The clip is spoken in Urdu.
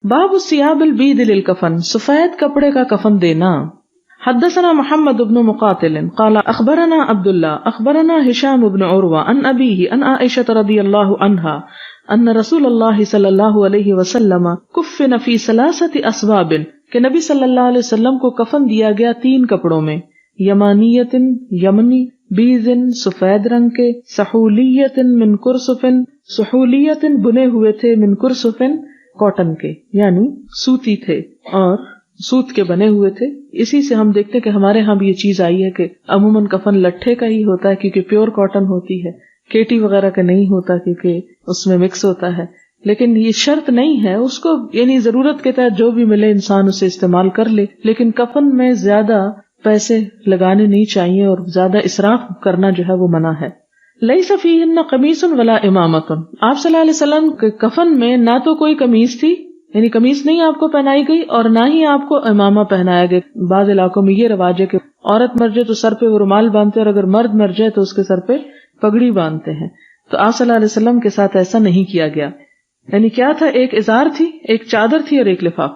باب الثياب البيض للكفن، سفید کپڑے کا کفن دینا. حدثنا محمد بن مقاتل قال اخبرنا عبد الله اخبرنا هشام بن عروة عن ابيه عن عائشة رضي الله عنها ان رسول الله صلی اللہ علیہ وسلم کفن فی 3 اثواب، کہ نبی صلی اللہ علیہ وسلم کو کفن دیا گیا 3 کپڑوں میں، یمانیت یمنی، بیض سفید رنگ کے، سحولیت من کرسف، سحولیت بنے ہوئے تھے، من کرسف کاٹن کے یعنی سوتی تھے اور سوت کے بنے ہوئے تھے. اسی سے ہم دیکھتے کہ ہمارے ہاں بھی یہ چیز آئی ہے کہ عموماً کفن لٹھے کا ہی ہوتا ہے کیونکہ پیور کاٹن ہوتی ہے، کیٹی وغیرہ کا نہیں ہوتا کیونکہ اس میں مکس ہوتا ہے. لیکن یہ شرط نہیں ہے، اس کو یعنی ضرورت کے تحت جو بھی ملے انسان اسے استعمال کر لے، لیکن کفن میں زیادہ پیسے لگانے نہیں چاہیے اور زیادہ اسراف کرنا جو ہے وہ منع ہے. لیس فیہن قمیص ولا امامۃ، آپ صلی اللہ علیہ وسلم کے کفن میں نہ تو کوئی قمیص تھی، یعنی قمیص نہیں آپ کو پہنائی گئی، اور نہ ہی آپ کو امامہ پہنایا گیا. بعض علاقوں میں یہ رواج ہے کہ عورت مر جائے تو سر پہ وہ رومال باندھتے اور اگر مرد مر جائے تو اس کے سر پہ پگڑی باندھتے ہیں. تو آپ صلی اللہ علیہ وسلم کے ساتھ ایسا نہیں کیا گیا. یعنی کیا تھا، ایک ازار تھی، ایک چادر تھی اور ایک لفاف.